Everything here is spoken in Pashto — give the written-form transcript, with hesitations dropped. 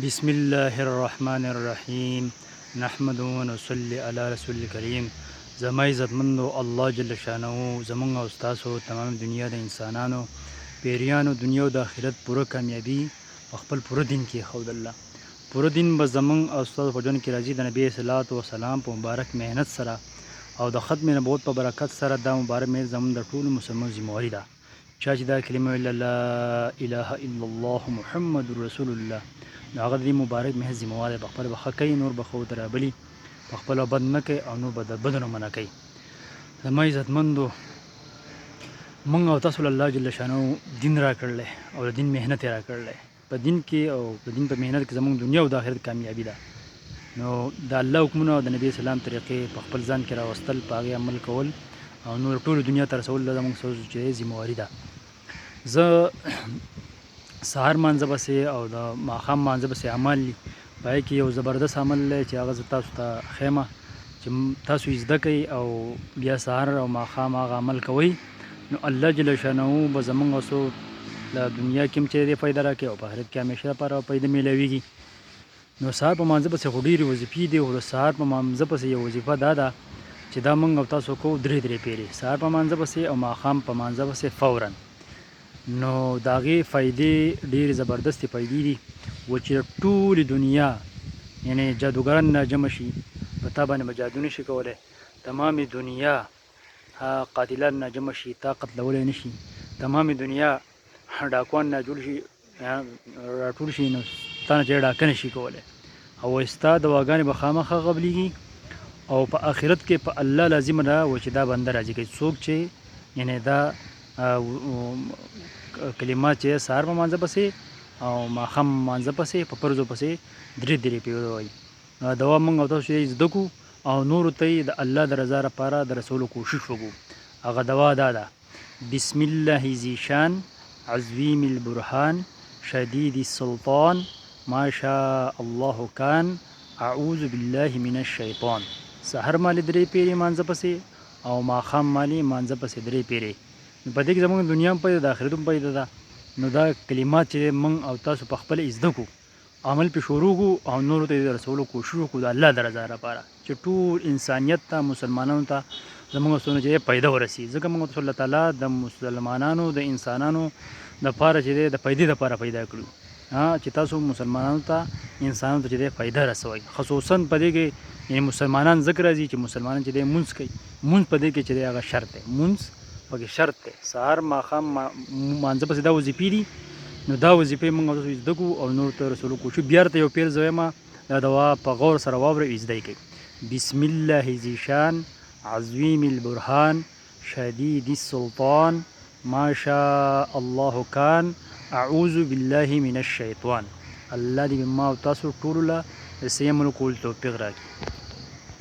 بسم الله الرحمن الرحیم نحمده ونصلي علی رسول الکریم. زما عزتمندو الله جل شانه زمونږ او ستاسو تمام دنیا د انسانانو پیریانو دنیا او د آخرت پوره کامیابی په خپل پوره دین کې ښود الله. پوره دین به زمونږ او ستاسو په ژوند کې راځي د نبی صلوات و سلام په مبارک محنت سره او د ختم نبوت په برکت سره. دا مبارک محنت زمونږ د ټولو مسلمان ذمہواري ده. چا چې دا کلمه ویله لا اله الا الله محمد رسول الله، نو هغه د دې مبارک محض ذمہوار دی. په خپله به ښه کوي، نور به ښه ورته رابلي، په خپله بد نه کوي او نور به د بدو نه منع کوي. زما عزتمندو، موږ او تاسو له الله جل شانه دین را کړلی او د دین محنت یې را کړلی. په دین کې او د دین په محنت کې زموږ دنیا او د آخرت کامیابي ده. نو د الله حکمونه او د نبي اسلام طریقې په خپل ځان کې راوستل، په هغې عمل کول او نور ټولو دنیا ته رسول دا زموږ ستاسو چې ذمہواري ده. زه سهار مانځه پسې او د ماښام مانځه پسې عمل دي، په هغې کې یو زبردست عمل دی چې هغه زه تاسو ته ښیم چې تاسو یې زده کوئ او بیا سهار او ماښام هغه عمل کوئ، نو الله جل شانه به زموږ اوسو له دنیا کې هم چې دی فایده راکوي او په آخرت کې همیشه لپاره فایده میلاویږي. نو سهار په مانځه پسې خو ډېرې وظیفې دي، خو د سهار په مانځه پسې یو وظیفه دا ده چې دا موږ او تاسو کوو درې پیرې، سهار په مانځه پسې او ماښام په مانځه پسې فوراً. نو د هغې فایدې ډېرې زبردستې فایدې دي و چې ټولې دنیا یعنې جادوګران نه جمع شي، په تا باندې به جادو نشي کولی. تمامې دنیا قاتلان نه جمع شي، تا قتلولی نه شي. تمامې دنیا ډاکوان نه جوړ شي، راټول شي، نو تا نه چې ډاکه نشي کولی. او ستا دواګانې به خامخا قبلېږي او په آخرت کې په الله لازمه ده و چې دا بنده راضي کوي. څوک چې یعنې دا کلمات چې سهار په مانځه پسې او ماښام مانځه پسې په فرضو پسې درې پیرې وایي. دوا موږ او تاسو یې زده کړو او نورو ته یې د الله د رضا لپاره د رسولو کوشش وکړو. هغه دوا دا ده: بسم الله ذي شان عظیم البرهان شدید السلطان ما شاء الله کان اعوذ بالله من الشیطان. سهار مالې درې پیرې مانځه پسې او ماښام مالې مانځه پسې درې پیرې. په دې کې زموږ دنیا هم پیدا ده، آخرت هم پیدا ده. نو دا کلمات چې موږ او تاسو په خپله زده کړو، عمل پې شروع کړو او نورو ته یې د رسولو کوشش وکړو د الله د رضا لپاره چې ټول انسانیت ته، مسلمانانو ته زموږ څونه چې فایده ورسي. ځکه موږ ته الله تعالی د مسلمانانو د انسانانو دپاره چې دی د فایدې دپاره پیدا کړو، چې تاسو مسلمانانو ته انسانانو ته چې دی فایده رسوئ. خصوصا په دې کې یعنې مسلمانان ځکه راځي چې مسلمانان چې دی مونځ کوي. مونځ په دې کې چې دی هغه شرط دی، مونځ پکې شرط دی. سهار ماښام مانځه پسې دا وظیفې دي، نو دا وظیفې موږ او تاسو زده کړو او نورو ته رسولو کوشش. بیا ورته یو پیر زه وایم دا دوا په غور سره واورئ، زده یې کوئ. بسم الله ذي شان عظیم البرهان شدید السلطان ما شاء الله کان اعوذ بالله من الشیطان. الله دې ما او تاسو ټولو له د صحیح عملو کولو توفیق راکړي.